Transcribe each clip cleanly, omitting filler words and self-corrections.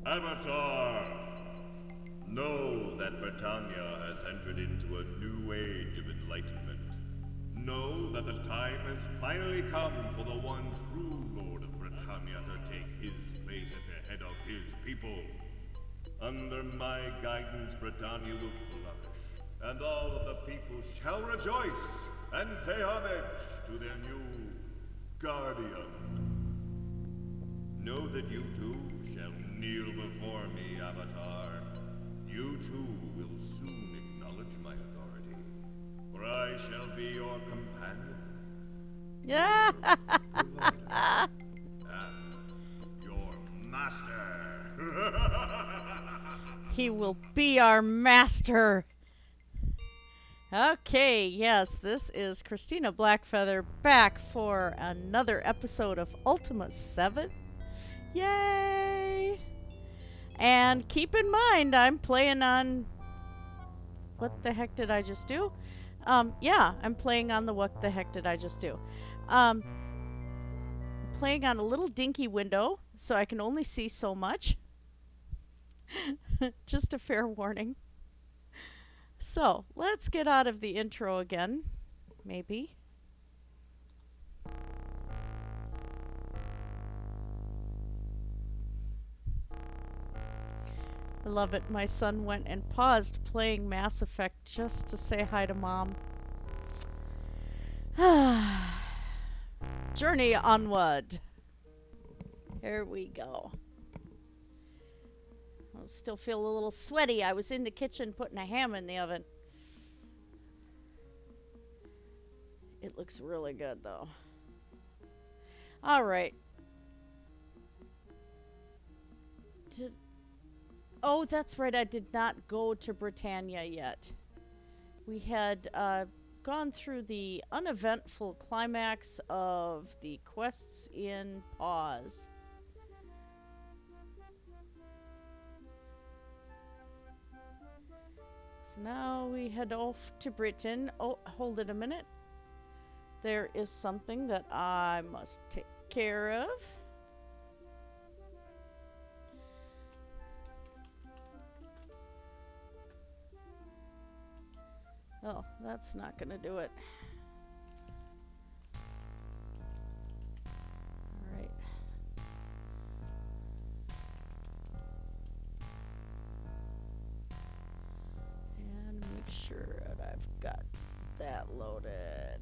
Avatar! Know that Britannia has entered into a new age of enlightenment. Know that the time has finally come for the one true Lord of Britannia to take his place at the head of his people. Under my guidance, Britannia will flourish, and all of the people shall rejoice and pay homage to their new guardian. Know that you too shall kneel before me, Avatar. You too will soon acknowledge my authority, for I shall be your companion, Yeah. and your master. He will be our master. Okay, yes, this is Christina Blackfeather back for another episode of Ultima 7. Yay! And keep in mind, I'm playing on... What the heck did I just do? Yeah, I'm playing on the What the heck did I just do? Playing on a little dinky window, so I can only see so much. Just a fair warning. So, let's get out of the intro again, maybe. I love it. My son went and paused playing Mass Effect just to say hi to Mom. Journey onward. Here we go. I still feel a little sweaty. I was in the kitchen putting a ham in the oven. It looks really good, though. All right. Oh, that's right. I did not go to Britannia yet. We had gone through the uneventful climax of the quests in Pause. So now we head off to Britain. Oh, hold it a minute. There is something that I must take care of. Oh, that's not gonna do it. Alright. And make sure that I've got that loaded.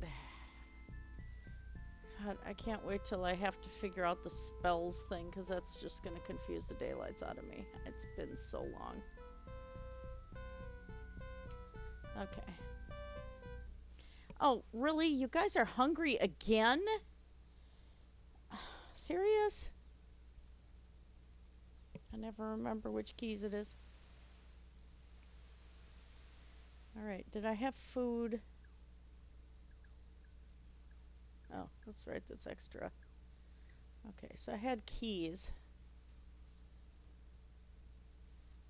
God, I can't wait till I have to figure out the spells thing, because that's just gonna confuse the daylights out of me. It's been so long. Okay. Oh, really? You guys are hungry again? Serious? I never remember which keys it is. Alright, did I have food? Oh, that's right, that's extra. Okay, so I had keys.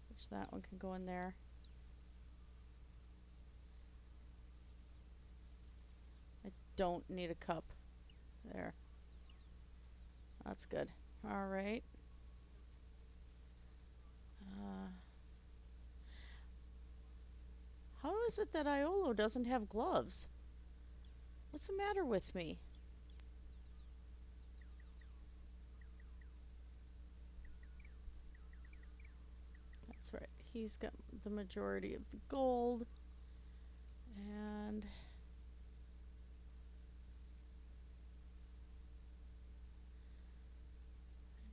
Which that one can go in there. I don't need a cup. There. That's good. Alright. How is it that Iolo doesn't have gloves? What's the matter with me? That's right. He's got the majority of the gold.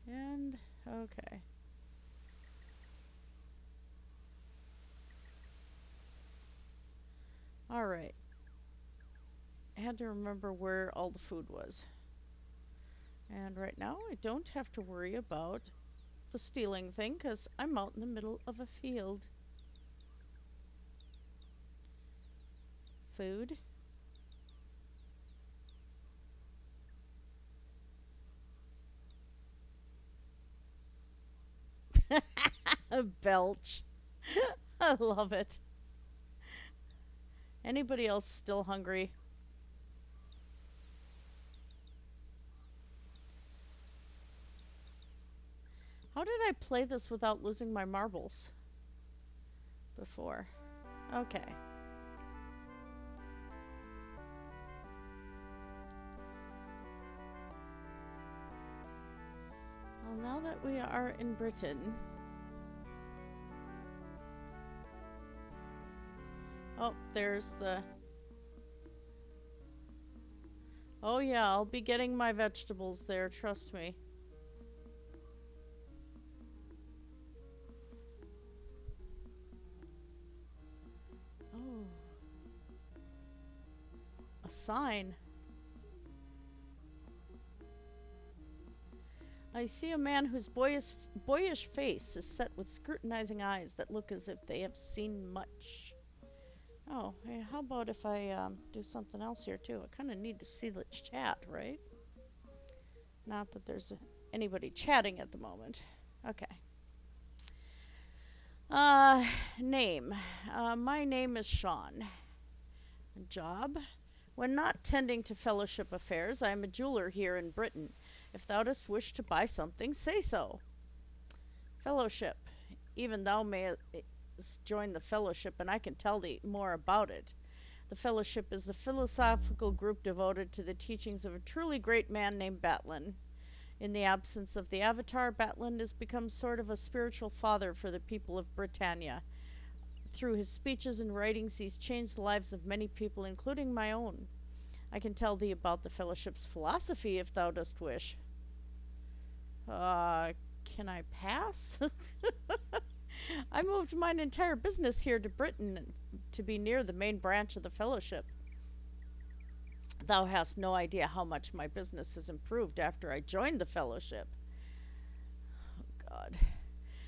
And okay. Alright. I had to remember where all the food was. And right now I don't have to worry about the stealing thing, because I'm out in the middle of a field. Food. Belch. I love it. Anybody else still hungry? How did I play this without losing my marbles before. Okay. Well, now that we are in Britain... Oh, there's the... Oh yeah, I'll be getting my vegetables there, trust me. Oh. A sign. I see a man whose boyish face is set with scrutinizing eyes that look as if they have seen much. Oh, hey, how about if I do something else here too? I kind of need to see the chat, right? Not that there's anybody chatting at the moment. Okay. Name. My name is Sean. Job. When not tending to fellowship affairs, I am a jeweler here in Britain. If thou dost wish to buy something, say so. Fellowship. Even thou mayest join the fellowship, and I can tell thee more about it. The fellowship is a philosophical group devoted to the teachings of a truly great man named Batlin. In the absence of the Avatar, Batlin has become sort of a spiritual father for the people of Britannia. Through his speeches and writings, he's changed the lives of many people, including my own. I can tell thee about the fellowship's philosophy if thou dost wish. Can I pass? I moved mine entire business here to Britain to be near the main branch of the fellowship. Thou hast no idea how much my business has improved after I joined the fellowship. Oh, God.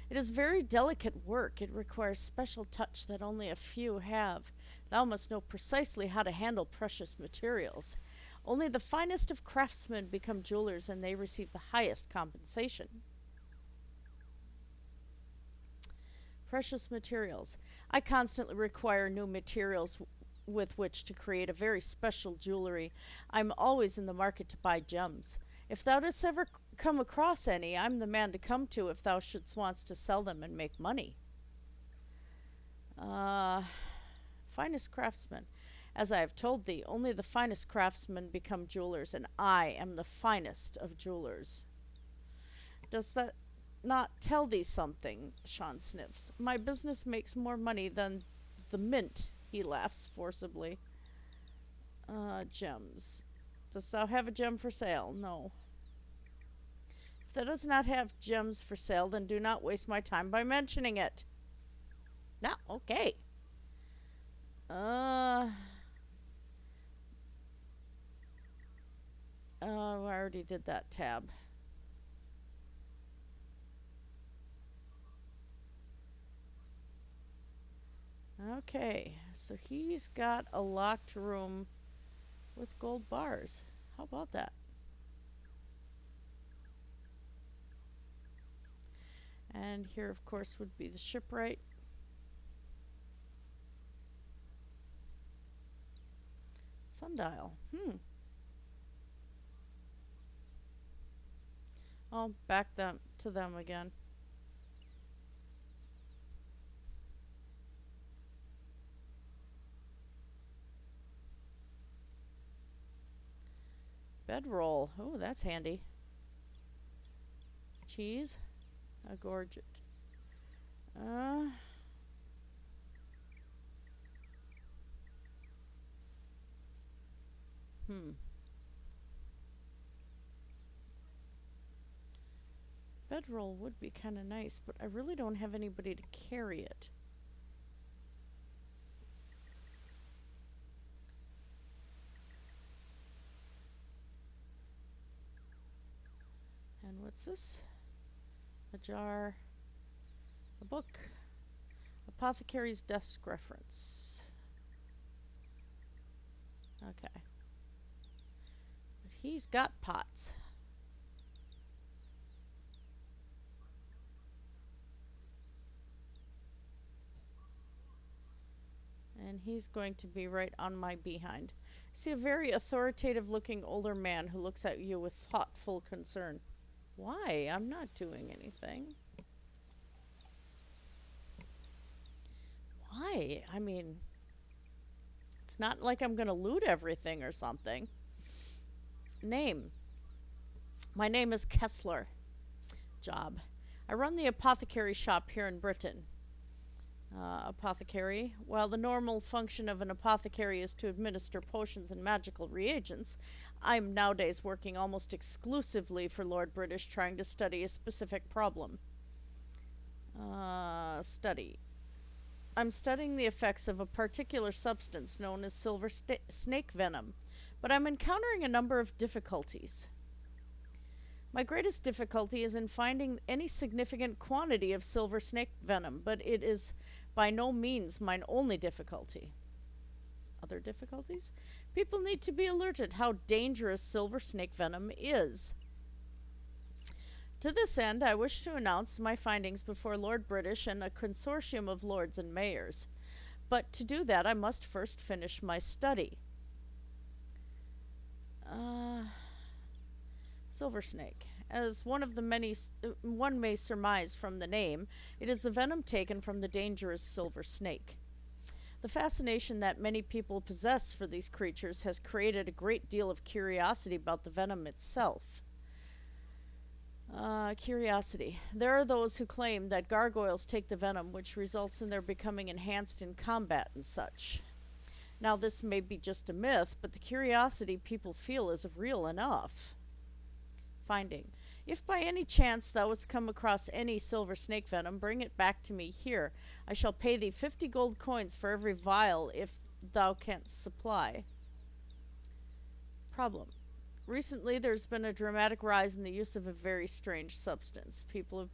It is very delicate work. It requires special touch that only a few have. Thou must know precisely how to handle precious materials. Only the finest of craftsmen become jewelers, and they receive the highest compensation. Precious materials. I constantly require new materials with which to create a very special jewelry. I'm always in the market to buy gems. If thou dost ever come across any, I'm the man to come to if thou shouldst want to sell them and make money. Finest craftsman. As I have told thee, only the finest craftsmen become jewelers, and I am the finest of jewelers. Does that not tell thee something? Sean sniffs. My business makes more money than the mint. He laughs forcibly. Gems. Dost thou have a gem for sale? No. If thou dost not have gems for sale, then do not waste my time by mentioning it. No, okay. I already did that tab. Okay, so he's got a locked room with gold bars. How about that? And here, of course, would be the shipwright. Sundial. I'll back them to them again. Bedroll. Oh, that's handy. Cheese. A gorget. Bedroll would be kind of nice, but I really don't have anybody to carry it. And what's this? A jar. A book. Apothecary's desk reference. Okay. But he's got pots. And he's going to be right on my behind. See a very authoritative looking older man who looks at you with thoughtful concern. Why? I'm not doing anything. Why? I mean, it's not like I'm gonna loot everything or something. Name. My name is Kessler. Job. I run the apothecary shop here in Britain. Apothecary. While the normal function of an apothecary is to administer potions and magical reagents, I'm nowadays working almost exclusively for Lord British trying to study a specific problem. Study. I'm studying the effects of a particular substance known as silver snake venom, but I'm encountering a number of difficulties. My greatest difficulty is in finding any significant quantity of silver snake venom, but it is by no means mine only difficulty. Other difficulties? People need to be alerted how dangerous silver snake venom is. To this end, I wish to announce my findings before Lord British and a consortium of lords and mayors. But to do that, I must first finish my study. Silver snake. As one of the many one may surmise from the name, it is the venom taken from the dangerous silver snake. The fascination that many people possess for these creatures has created a great deal of curiosity about the venom itself. Curiosity. There are those who claim that gargoyles take the venom, which results in their becoming enhanced in combat and such. Now, this may be just a myth, but the curiosity people feel is real enough. Finding. If by any chance thou hast come across any silver snake venom, bring it back to me here. I shall pay thee 50 gold coins for every vial if thou canst supply. Problem. Recently there's been a dramatic rise in the use of a very strange substance. People have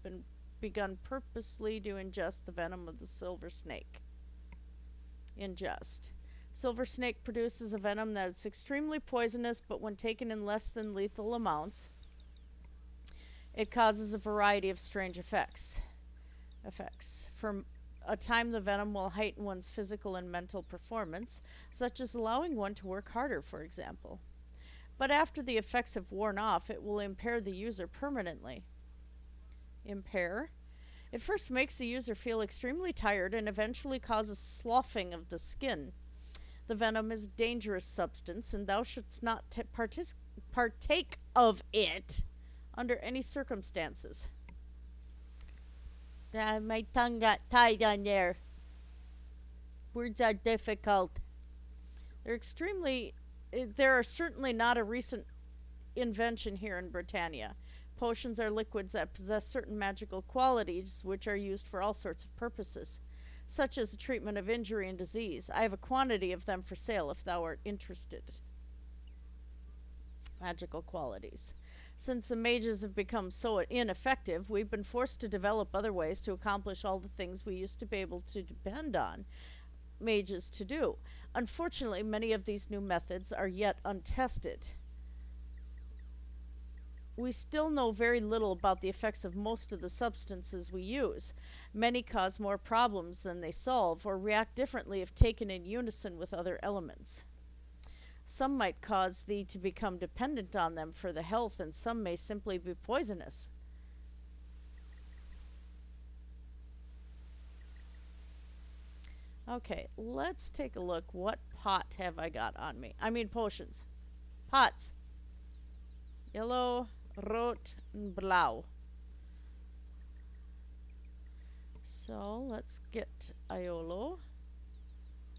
begun purposely to ingest the venom of the silver snake. Ingest. Silver snake produces a venom that is extremely poisonous, but when taken in less than lethal amounts, it causes a variety of strange effects. For a time, the venom will heighten one's physical and mental performance, such as allowing one to work harder, for example. But after the effects have worn off, it will impair the user permanently. Impair? It first makes the user feel extremely tired and eventually causes sloughing of the skin. The venom is a dangerous substance, and thou shouldst not partake of it under any circumstances. My tongue got tied on there. Words are difficult. There are certainly not a recent invention here in Britannia. Potions are liquids that possess certain magical qualities which are used for all sorts of purposes, such as the treatment of injury and disease. I have a quantity of them for sale if thou art interested. Magical qualities. Since the mages have become so ineffective, we've been forced to develop other ways to accomplish all the things we used to be able to depend on mages to do. Unfortunately, many of these new methods are yet untested. We still know very little about the effects of most of the substances we use. Many cause more problems than they solve, or react differently if taken in unison with other elements. Some might cause thee to become dependent on them for the health, and some may simply be poisonous. Okay, let's take a look. What pot have I got on me? I mean potions. Pots. Yellow, rot, and blau. So let's get Iolo.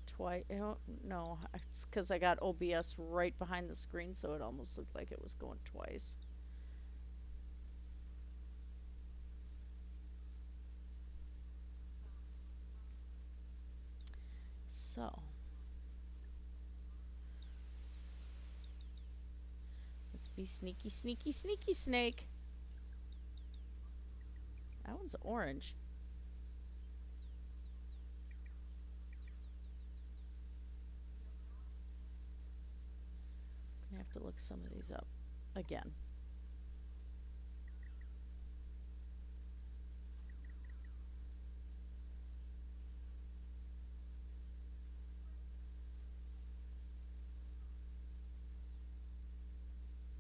Twice. Oh, no, it's because I got OBS right behind the screen, so it almost looked like it was going twice. So let's be sneaky, sneaky, sneaky snake. That one's orange. I have to look some of these up again.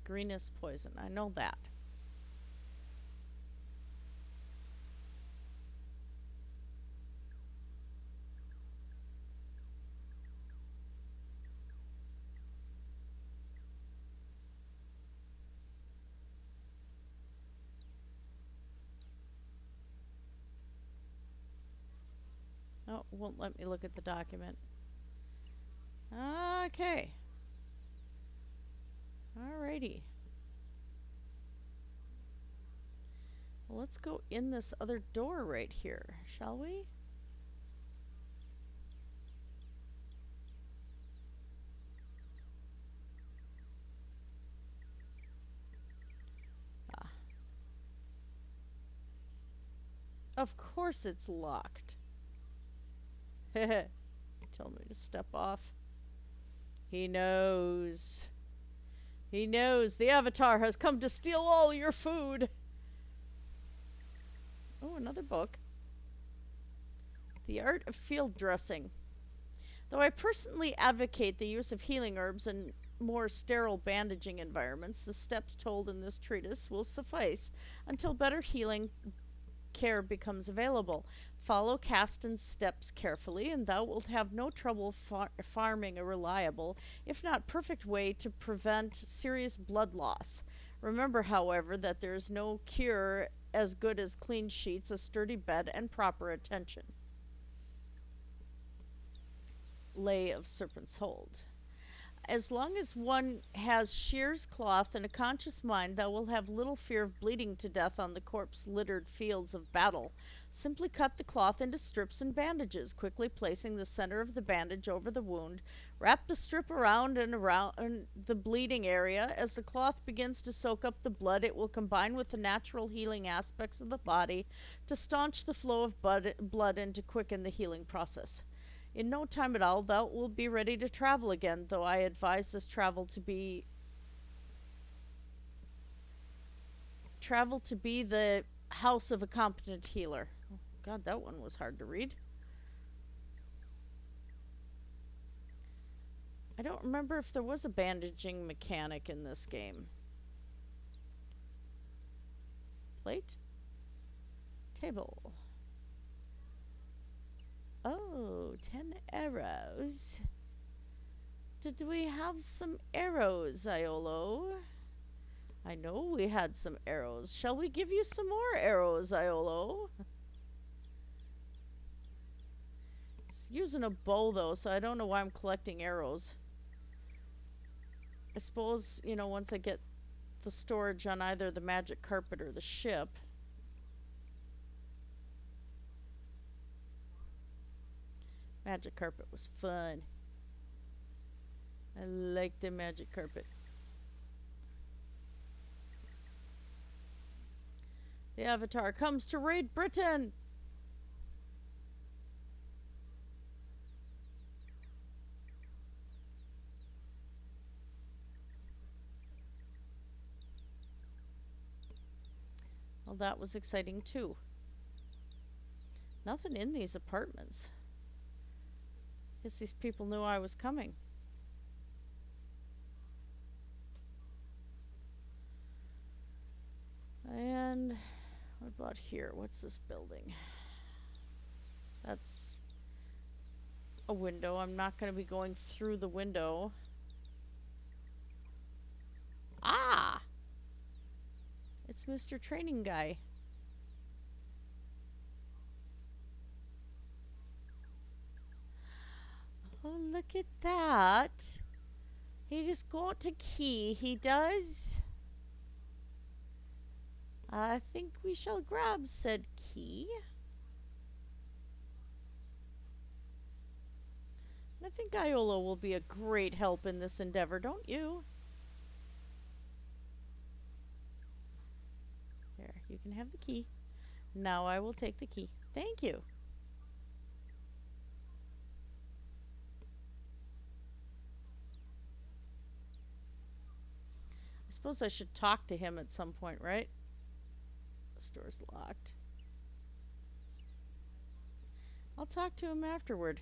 Green is poison. I know that. Oh, won't let me look at the document. Okay. Alrighty. Well, let's go in this other door right here, shall we? Ah. Of course it's locked. Heh. Told me to step off. He knows. He knows the Avatar has come to steal all your food. Oh, another book. The Art of Field Dressing. Though I personally advocate the use of healing herbs in more sterile bandaging environments, the steps told in this treatise will suffice until better healing care becomes available. Follow Caston's steps carefully, and thou wilt have no trouble farming a reliable, if not perfect, way to prevent serious blood loss. Remember, however, that there is no cure as good as clean sheets, a sturdy bed, and proper attention. Lay of Serpent's Hold. As long as one has shears, cloth, and a conscious mind, thou wilt have little fear of bleeding to death on the corpse-littered fields of battle. Simply cut the cloth into strips and bandages, quickly placing the center of the bandage over the wound. Wrap the strip around the bleeding area. As the cloth begins to soak up the blood, it will combine with the natural healing aspects of the body to staunch the flow of blood and to quicken the healing process. In no time at all, thou wilt be ready to travel again, though I advise this travel to be the house of a competent healer. Oh, God, that one was hard to read. I don't remember if there was a bandaging mechanic in this game. Plate? Table. Oh, 10 arrows. Did we have some arrows, Iolo? I know we had some arrows. Shall we give you some more arrows, Iolo? It's using a bow, though, so I don't know why I'm collecting arrows. I suppose, you know, once I get the storage on either the magic carpet or the ship. Magic carpet was fun. I like the magic carpet. The Avatar comes to raid Britain! Well, that was exciting too. Nothing in these apartments. Guess these people knew I was coming. And what about here? What's this building? That's a window. I'm not going to be going through the window. Ah! It's Mr. Training Guy. Oh, look at that. He just got a key. He does. I think we shall grab said key. And I think Iolo will be a great help in this endeavor, don't you? There, you can have the key. Now I will take the key. Thank you. I suppose I should talk to him at some point, right? The store's locked. I'll talk to him afterward.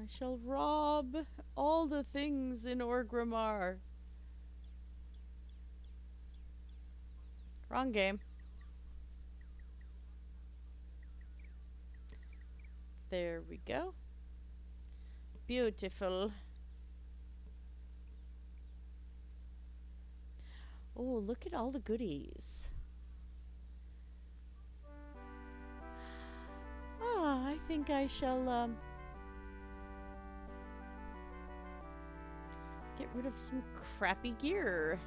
I shall rob all the things in Orgrimmar. Wrong game. There we go. Beautiful. Oh, look at all the goodies. I think I shall get rid of some crappy gear.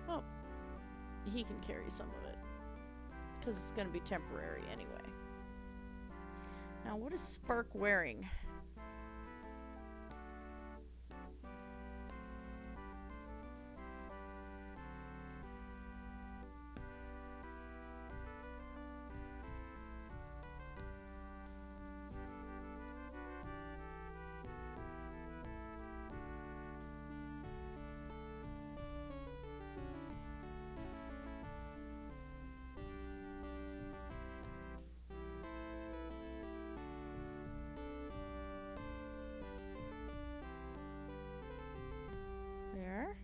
Well, he can carry some of it, because it's going to be temporary anyway. Now, what is Spark wearing? There.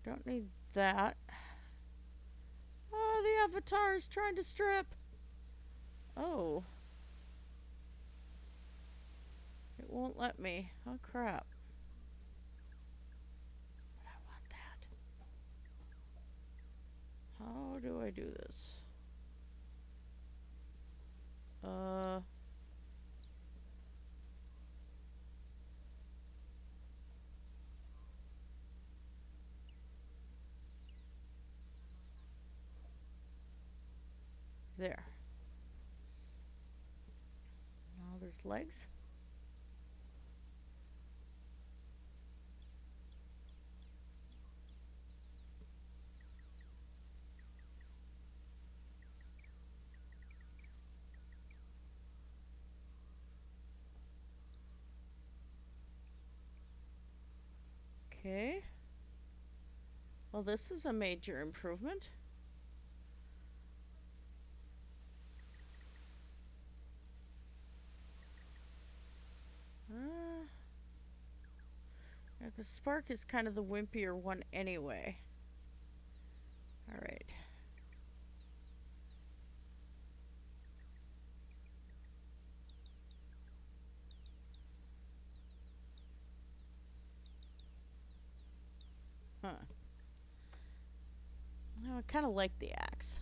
Don't need that. Oh, the avatar is trying to strip. Oh. It won't let me. Oh, crap. I want that. How do I do this? There. Now there's legs. Okay. Well, this is a major improvement. Yeah, the Spark is kind of the wimpier one anyway. Alright. Huh. Oh, I kind of like the axe.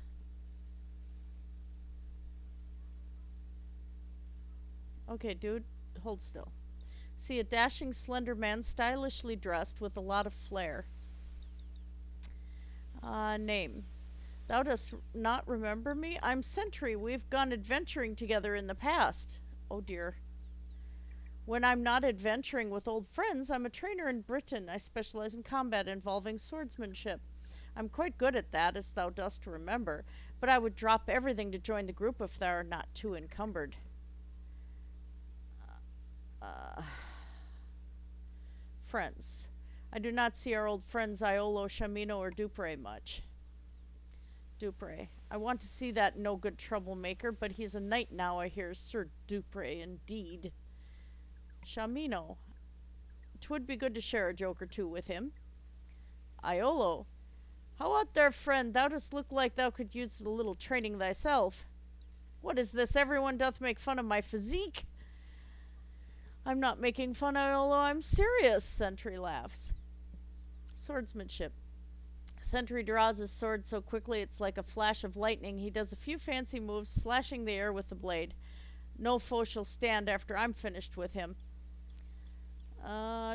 Okay, dude, hold still. See a dashing, slender man, stylishly dressed with a lot of flair. Name. Thou dost not remember me? I'm Sentry. We've gone adventuring together in the past. Oh dear. When I'm not adventuring with old friends, I'm a trainer in Britain. I specialize in combat involving swordsmanship. I'm quite good at that, as thou dost remember, but I would drop everything to join the group if thou art not too encumbered. Friends. I do not see our old friends Iolo, Shamino, or Dupre much. Dupre. I want to see that no-good troublemaker, but he's a knight now, I hear. Sir Dupre, indeed. Shamino. 'Twould be good to share a joke or two with him. Iolo. How out there, friend? Thou dost look like thou could use a little training thyself. What is this? Everyone doth make fun of my physique. I'm not making fun, Iolo. I'm serious, Sentry laughs. Swordsmanship. Sentry draws his sword so quickly it's like a flash of lightning. He does a few fancy moves, slashing the air with the blade. No foe shall stand after I'm finished with him.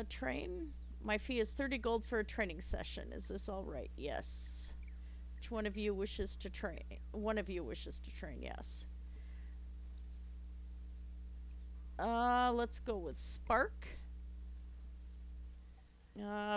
Train? My fee is 30 gold for a training session. Is this all right? Yes. Which one of you wishes to train? One of you wishes to train, yes. Let's go with Spark.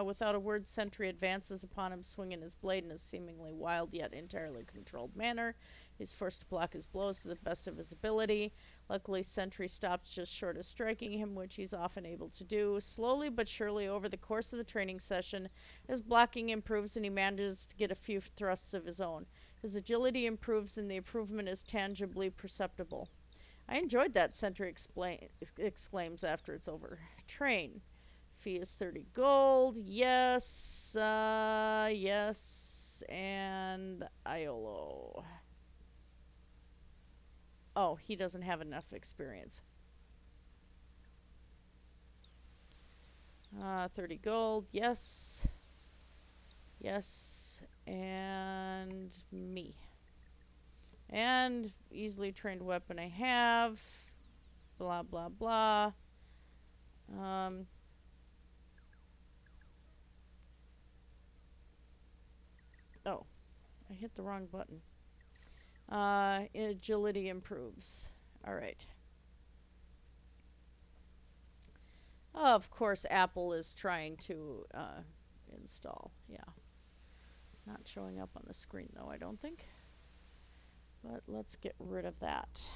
Without a word, Sentry advances upon him, swinging his blade in a seemingly wild yet entirely controlled manner. He's forced to block his blows to the best of his ability. Luckily, Sentry stops just short of striking him, which he's often able to do. Slowly but surely, over the course of the training session, his blocking improves and he manages to get a few thrusts of his own. His agility improves and the improvement is tangibly perceptible. I enjoyed that, Sentry exclaims after it's over. Train. fee is 30 gold. Yes, yes, and Iolo. Oh, he doesn't have enough experience. 30 gold, yes. Yes, and me. And easily trained weapon I have. Blah, blah, blah. Oh, I hit the wrong button. Agility improves. Alright. Of course, Apple is trying to install. Yeah. Not showing up on the screen, though, I don't think. But let's get rid of that.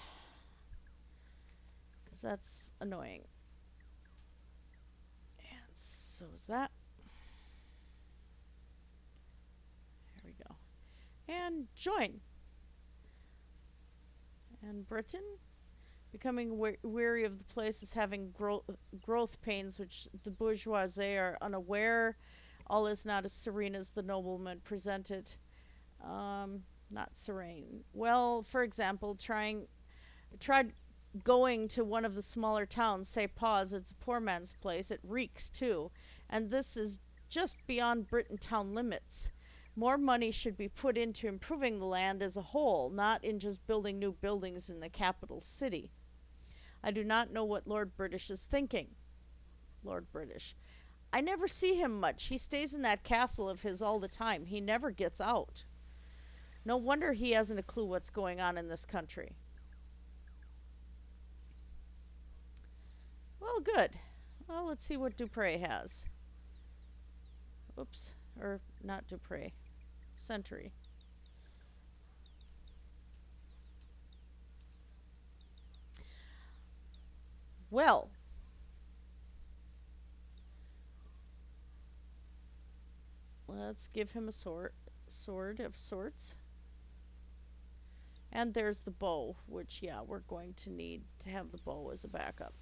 Because that's annoying. And so is that. There we go. And join. And Britain. Becoming weary of the place is having growth pains, which the bourgeoisie are unaware. All is not as serene as the noblemen present it. Not serene. Well, for example, tried going to one of the smaller towns, say Paws, it's a poor man's place. It reeks too. And this is just beyond Britain town limits. More money should be put into improving the land as a whole, not in just building new buildings in the capital city. I do not know what Lord British is thinking. Lord British. I never see him much. He stays in that castle of his all the time. He never gets out. No wonder he hasn't a clue what's going on in this country. Well, good. Well, let's see what Dupre has. Oops. Or not Dupre. Sentry. Well. Let's give him a sword of sorts. And there's the bow, which, yeah, we're going to need to have the bow as a backup.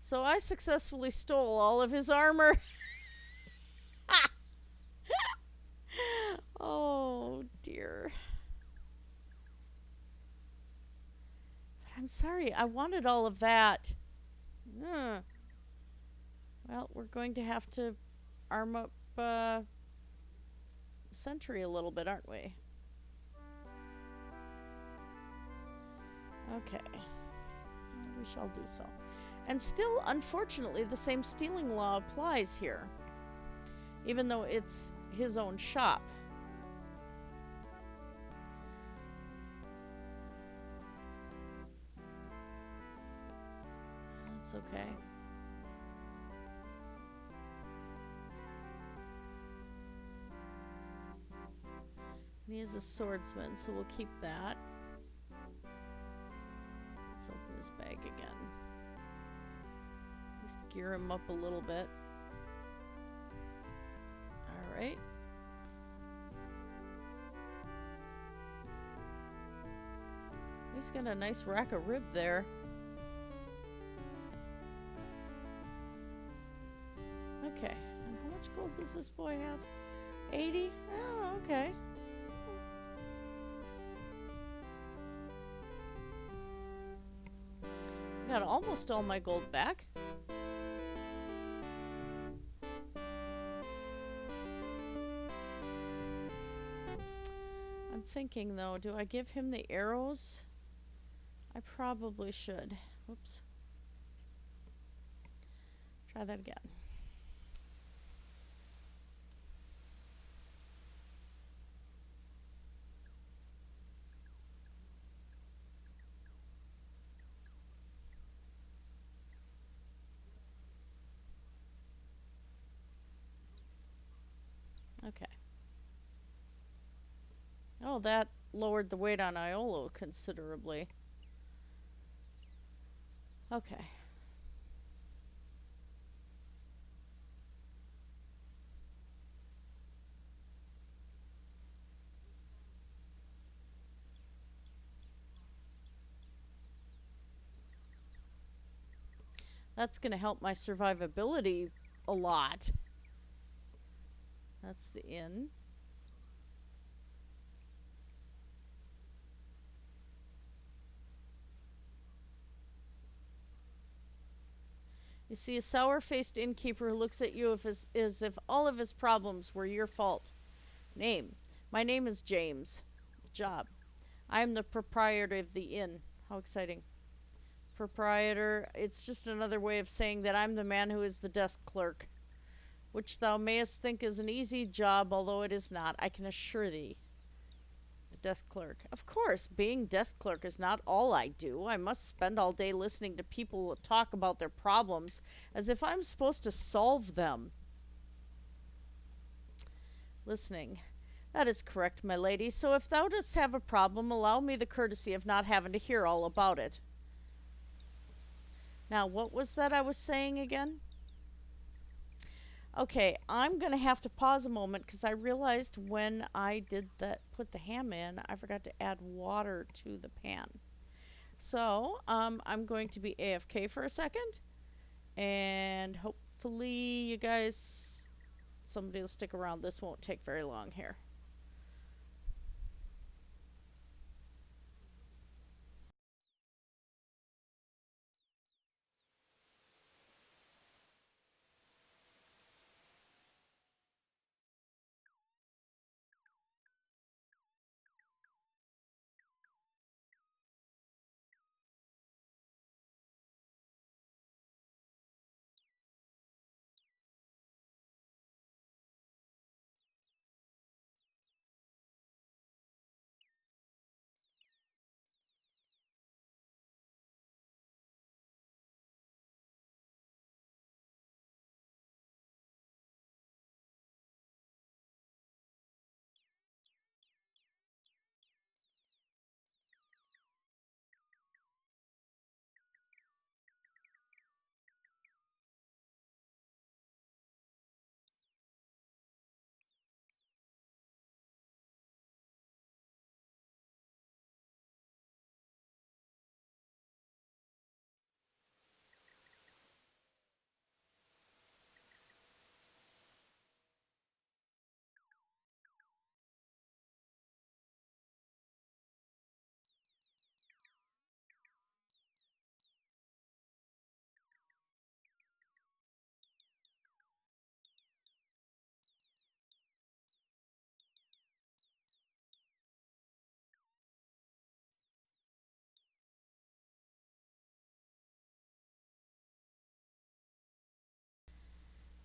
So I successfully stole all of his armor. Oh, dear. I'm sorry, I wanted all of that. Well, we're going to have to arm up Sentry a little bit, aren't we? Okay. We shall do so. And still, unfortunately, the same stealing law applies here, even though it's his own shop. That's okay. And he is a swordsman, so we'll keep that. Let's open his bag again. Just gear him up a little bit. Alright. He's got a nice rack of rib there. Okay, and how much gold does this boy have? 80? Oh, okay. Got almost all my gold back. I'm thinking though, do I give him the arrows? I probably should. Whoops. Try that again. Okay. Oh, that lowered the weight on Iolo considerably. Okay. That's going to help my survivability a lot. That's the inn. You see a sour-faced innkeeper who looks at you as if all of his problems were your fault. Name. My name is James. Job. I am the proprietor of the inn. How exciting. Proprietor, it's just another way of saying that I'm the man who is the desk clerk, which thou mayest think is an easy job, although it is not, I can assure thee. Desk clerk. Of course, being desk clerk is not all I do. I must spend all day listening to people talk about their problems as if I'm supposed to solve them. Listening. That is correct, my lady. So if thou dost have a problem, allow me the courtesy of not having to hear all about it. Now, what was that I was saying again? Okay, I'm going to have to pause a moment because I realized when I did that, put the ham in, I forgot to add water to the pan. So, I'm going to be AFK for a second, and hopefully you guys, somebody will stick around. This won't take very long here.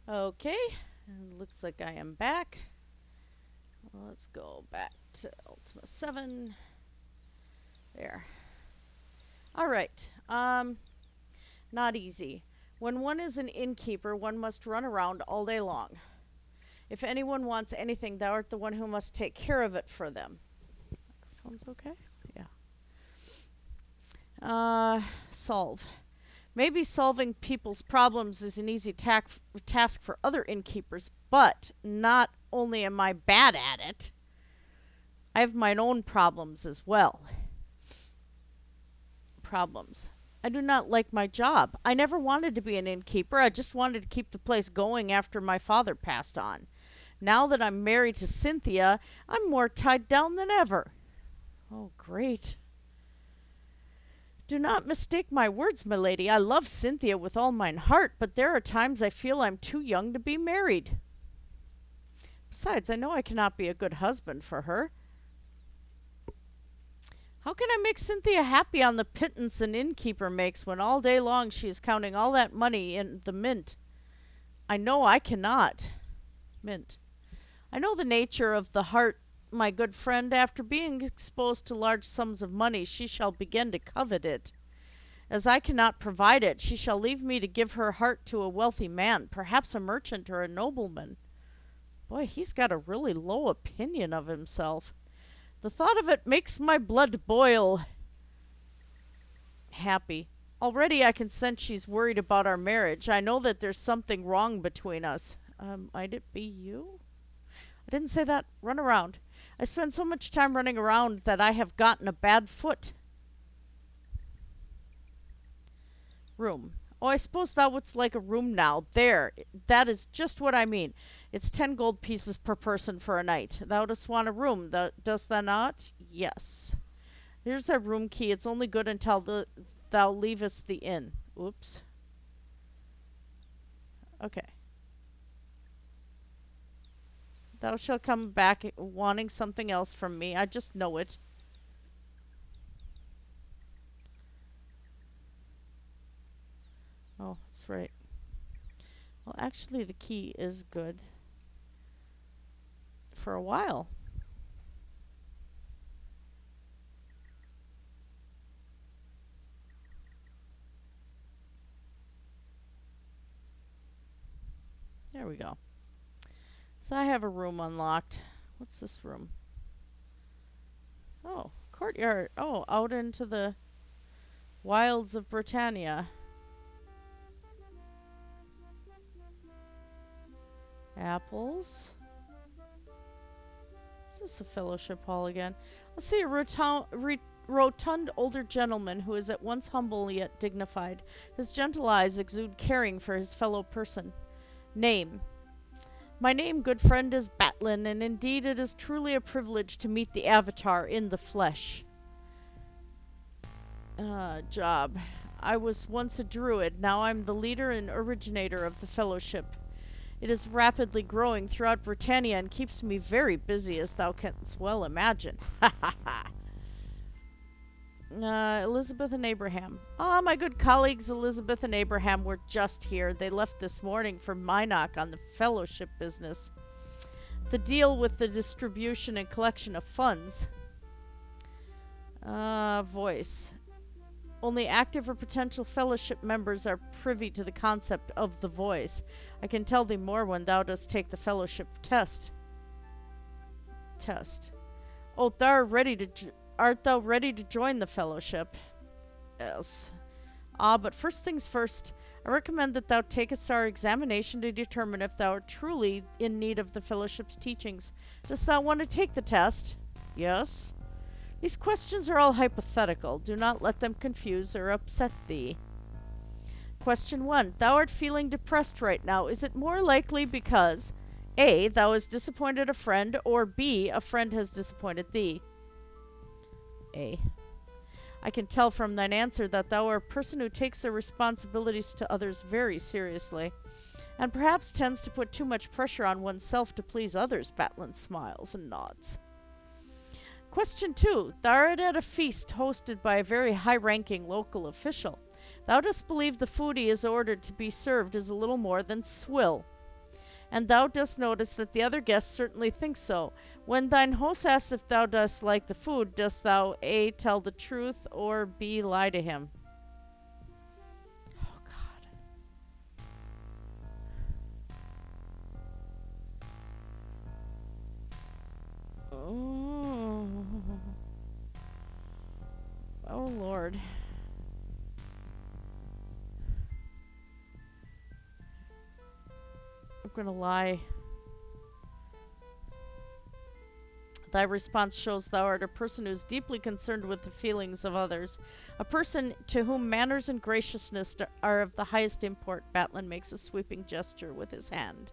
Okay, and looks like I am back. Let's go back to Ultima 7. There. Alright, not easy. When one is an innkeeper, one must run around all day long. If anyone wants anything, thou art the one who must take care of it for them. Microphone's okay? Yeah. Solve. Maybe solving people's problems is an easy task for other innkeepers, but not only am I bad at it, I have my own problems as well. Problems. I do not like my job. I never wanted to be an innkeeper. I just wanted to keep the place going after my father passed on. Now that I'm married to Cynthia, I'm more tied down than ever. Oh, great. Do not mistake my words, my lady. I love Cynthia with all mine heart, but there are times I feel I'm too young to be married. Besides, I know I cannot be a good husband for her. How can I make Cynthia happy on the pittance an innkeeper makes when all day long she is counting all that money in the mint? I know I cannot. Mint. I know the nature of the heart, my good friend. After being exposed to large sums of money, she shall begin to covet it. As I cannot provide it, she shall leave me to give her heart to a wealthy man, perhaps a merchant or a nobleman. Boy, he's got a really low opinion of himself. The thought of it makes my blood boil. Happy. Already I can sense she's worried about our marriage. I know that there's something wrong between us. Might it be you? I didn't say that. Run around. I spend so much time running around that I have gotten a bad foot. Room. Oh, I suppose that what's like a room now. There. That is just what I mean. It's 10 gold pieces per person for a night. Thou dost want a room, dost thou not? Yes. Here's a room key. It's only good until thou leavest the inn. Oops. Okay. Thou shalt come back wanting something else from me. I just know it. Oh, that's right. Well, actually, the key is good for a while. There we go. So I have a room unlocked. What's this room? Oh, courtyard. Oh, out into the wilds of Britannia. Apples. Is this a fellowship hall again? Let's see a rotund older gentleman who is at once humble yet dignified. His gentle eyes exude caring for his fellow person. Name. My name, good friend, is Batlin, and indeed it is truly a privilege to meet the Avatar in the flesh. Job. I was once a druid, now I'm the leader and originator of the fellowship. It is rapidly growing throughout Britannia and keeps me very busy, as thou canst well imagine. Ha ha ha! Elizabeth and Abraham. Ah, my good colleagues Elizabeth and Abraham were just here. They left this morning for Minot on the fellowship business. The deal with the distribution and collection of funds. Voice. Only active or potential fellowship members are privy to the concept of the voice. I can tell thee more when thou dost take the fellowship test. Oh, art thou ready to join the fellowship? Yes. Ah, but first things first, I recommend that thou takest our examination to determine if thou art truly in need of the fellowship's teachings. Dost thou want to take the test? Yes. These questions are all hypothetical. Do not let them confuse or upset thee. Question 1. Thou art feeling depressed right now. Is it more likely because A. Thou hast disappointed a friend, or B. A friend has disappointed thee? A. I can tell from thine answer that thou art a person who takes their responsibilities to others very seriously, and perhaps tends to put too much pressure on oneself to please others. Batlin smiles and nods. Question 2. Thou art at a feast hosted by a very high-ranking local official. Thou dost believe the food he is ordered to be served is a little more than swill, and thou dost notice that the other guests certainly think so. When thine host asks if thou dost like the food, dost thou A. tell the truth, or B. lie to him? Oh, God. Oh, Lord. I'm gonna lie. Thy response shows thou art a person who is deeply concerned with the feelings of others, a person to whom manners and graciousness are of the highest import. Batlin makes a sweeping gesture with his hand.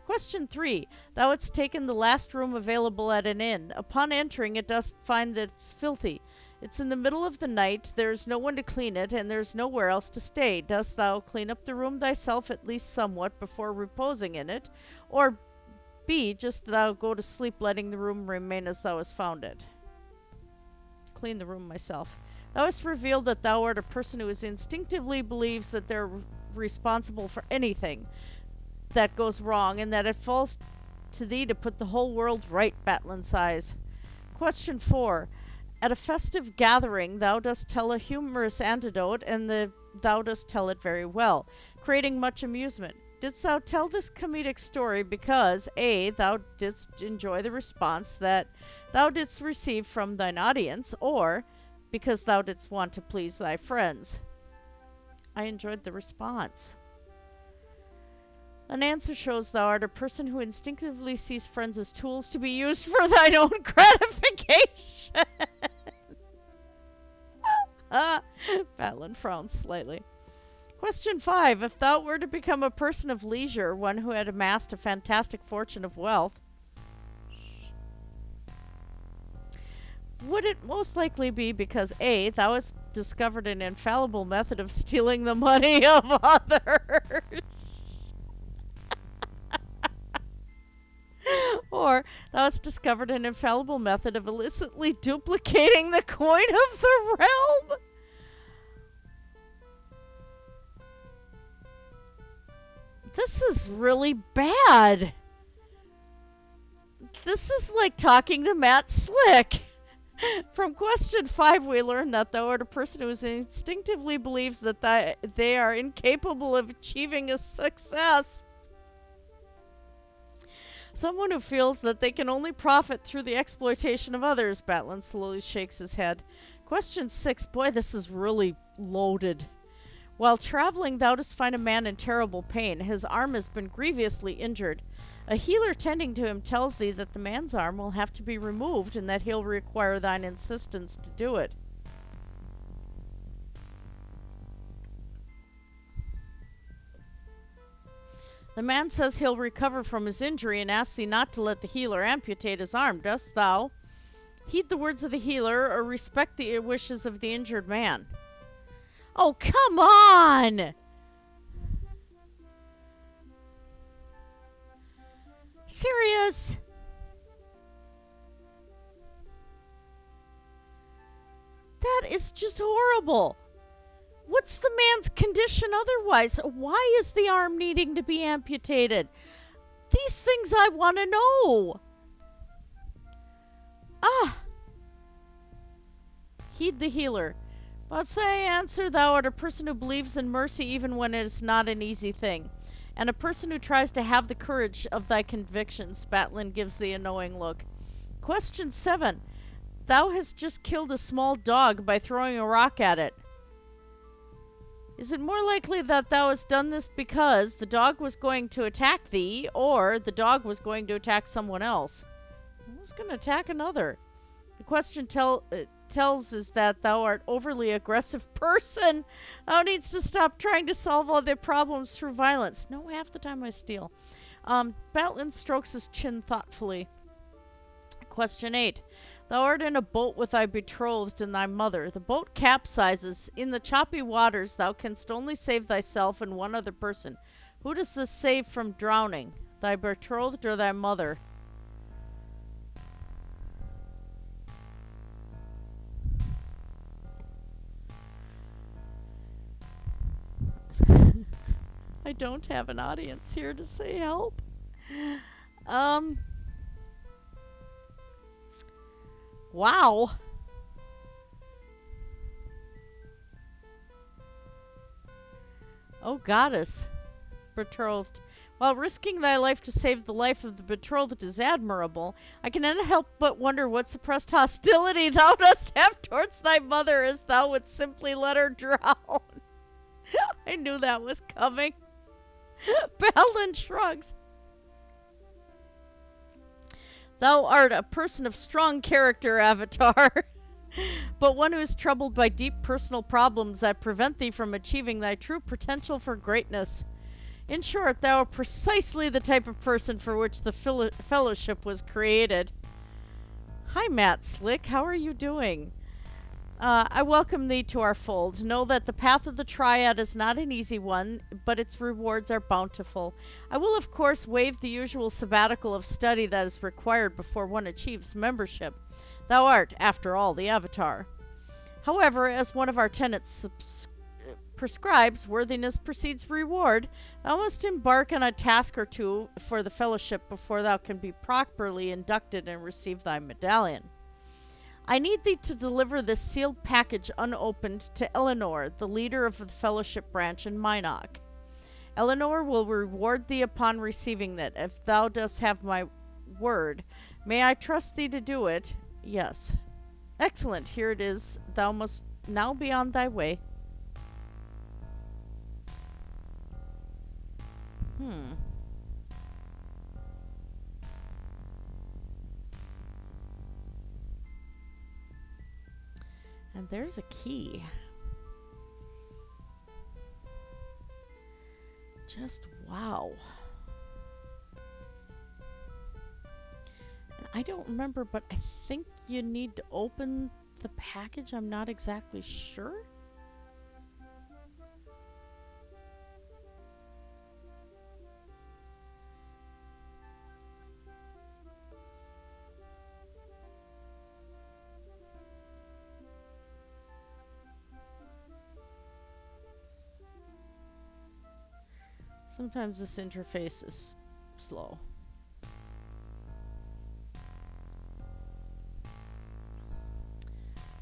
Question 3. Thou hadst taken the last room available at an inn. Upon entering it dost find that it's filthy. It's in the middle of the night, there is no one to clean it, and there is nowhere else to stay. Dost thou clean up the room thyself at least somewhat before reposing in it, or B. just thou go to sleep letting the room remain as thou hast found it? Clean the room myself. Thou hast revealed that thou art a person who instinctively believes that they're responsible for anything that goes wrong, and that it falls to thee to put the whole world right. Batlin sighs. Question 4. At a festive gathering, thou dost tell a humorous anecdote, and thou dost tell it very well, creating much amusement. Didst thou tell this comedic story because A. thou didst enjoy the response that thou didst receive from thine audience, or because thou didst want to please thy friends? I enjoyed the response. An answer shows thou art a person who instinctively sees friends as tools to be used for thine own gratification. Batlin frowns slightly. Question 5. If thou were to become a person of leisure, one who had amassed a fantastic fortune of wealth, would it most likely be because A, thou hast discovered an infallible method of stealing the money of others? Or thou hast discovered an infallible method of illicitly duplicating the coin of the realm? This is really bad. This is like talking to Matt Slick. From question 5, we learn that thou art a person who instinctively believes that they are incapable of achieving a success. Someone who feels that they can only profit through the exploitation of others. Batlin slowly shakes his head. Question 6. Boy, this is really loaded. While traveling, thou dost find a man in terrible pain. His arm has been grievously injured. A healer tending to him tells thee that the man's arm will have to be removed and that he'll require thine insistence to do it. The man says he'll recover from his injury and asks thee not to let the healer amputate his arm. Dost thou heed the words of the healer or respect the wishes of the injured man? Oh, come on! Serious? That is just horrible. What's the man's condition otherwise? Why is the arm needing to be amputated? These things I want to know. Heed the healer. But say answer, thou art a person who believes in mercy even when it is not an easy thing, and a person who tries to have the courage of thy convictions. Batlin gives thee a knowing look. Question 7. Thou hast just killed a small dog by throwing a rock at it. Is it more likely that thou hast done this because the dog was going to attack thee, or the dog was going to attack someone else? Who's going to attack another? The question tells us that thou art overly aggressive person. Thou needs to stop trying to solve all their problems through violence. No, half the time I steal. Batlin strokes his chin thoughtfully. Question 8. Thou art in a boat with thy betrothed and thy mother. The boat capsizes. In the choppy waters thou canst only save thyself and one other person. Who dost this save from drowning? Thy betrothed or thy mother? I don't have an audience here to say help. Wow. Oh, goddess. Betrothed. While risking thy life to save the life of the betrothed is admirable, I cannot help but wonder what suppressed hostility thou dost have towards thy mother, as thou wouldst simply let her drown. I knew that was coming. Batlin shrugs. Thou art a person of strong character, Avatar, but one who is troubled by deep personal problems that prevent thee from achieving thy true potential for greatness. In short, thou art precisely the type of person for which the fellowship was created. Hi, Matt Slick. How are you doing? I welcome thee to our fold. Know that the path of the Triad is not an easy one, but its rewards are bountiful. I will, of course, waive the usual sabbatical of study that is required before one achieves membership. Thou art, after all, the Avatar. However, as one of our tenets prescribes, worthiness precedes reward. Thou must embark on a task or two for the fellowship before thou can be properly inducted and receive thy medallion. I need thee to deliver this sealed package unopened to Eleanor, the leader of the fellowship branch in Minok. Eleanor will reward thee upon receiving it, if thou dost have my word. May I trust thee to do it? Yes. Excellent, here it is. Thou must now be on thy way. And there's a key. Just wow. And I don't remember, but I think you need to open the package. I'm not exactly sure. Sometimes this interface is slow.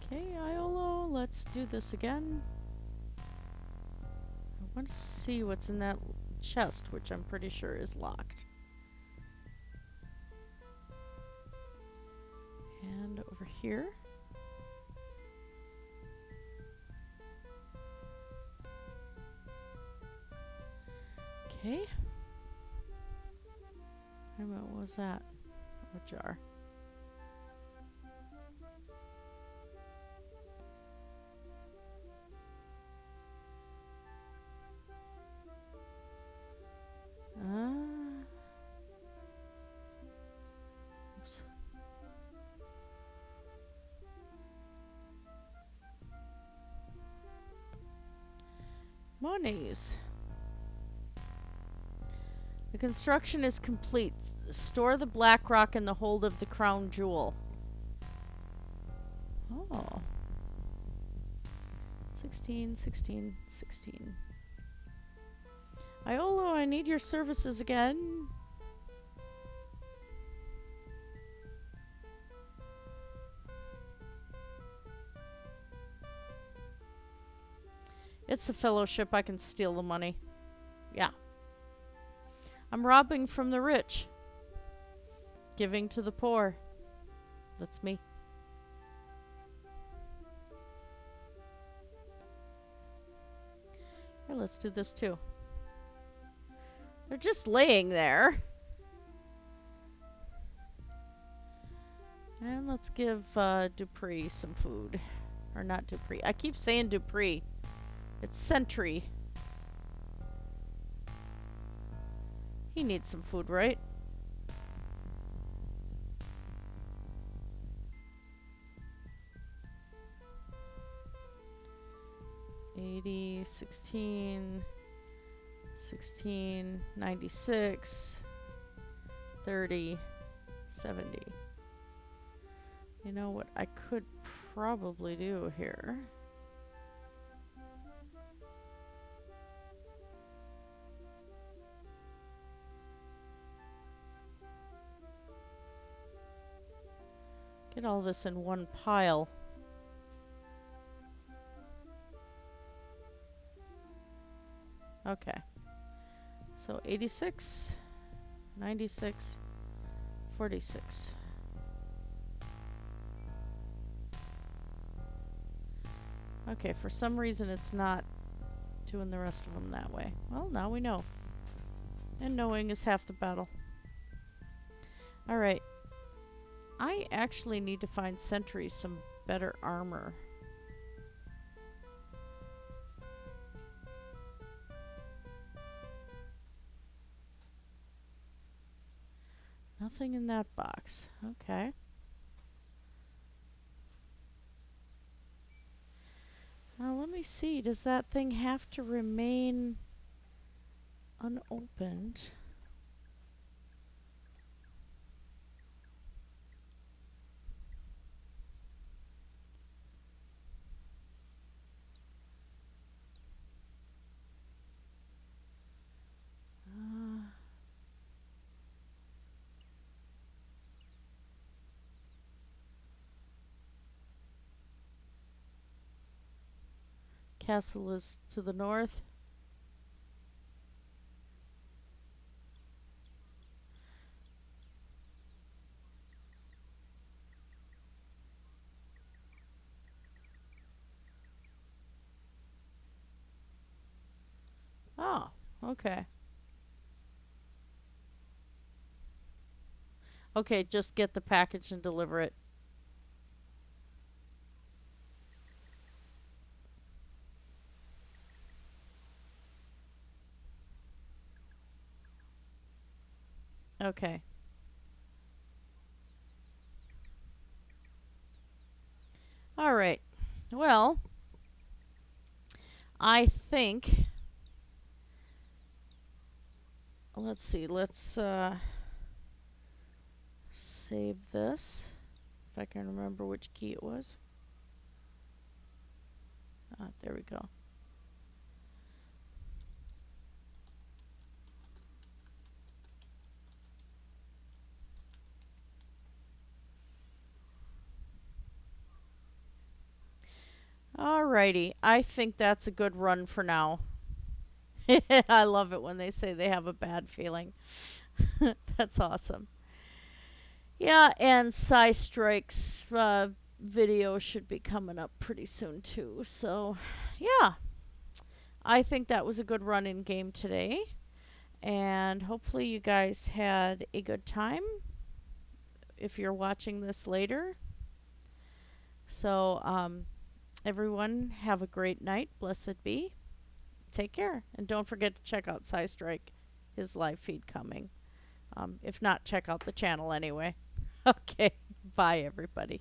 Okay, Iolo, let's do this again. I want to see what's in that chest, which I'm pretty sure is locked. And over here. Okay. Wait a minute, what was that? A jar. Oops. Monies. The construction is complete. Store the black rock in the hold of the crown jewel. Oh. 16, 16, 16. Iolo, I need your services again. It's the fellowship. I can steal the money. Yeah. I'm robbing from the rich. Giving to the poor. That's me. Here, let's do this too. They're just laying there. And let's give Dupree some food. Or not Dupree. I keep saying Dupree. It's Sentry. He needs some food, right? $80, $16, $16, $96, $30, $70. You know what I could probably do here? Get all this in one pile. Okay. So 86, 96, 46. Okay, for some reason it's not doing the rest of them that way. Well, now we know. And knowing is half the battle. Alright. I actually need to find Sentry some better armor. Nothing in that box. Okay. Now let me see. Does that thing have to remain unopened? Castle is to the north. Oh, okay. Okay, just get the package and deliver it. Okay. All right. Well, I think, let's see, let's save this, if I can remember which key it was. There we go. Alrighty, I think that's a good run for now. I love it when they say they have a bad feeling. That's awesome. Yeah, and Psy Strike's video should be coming up pretty soon too. So, yeah, I think that was a good run in game today. And hopefully you guys had a good time if you're watching this later. So, everyone, have a great night. Blessed be. Take care. And don't forget to check out Psy Strike, his live feed coming. If not, check out the channel anyway. Okay, bye everybody.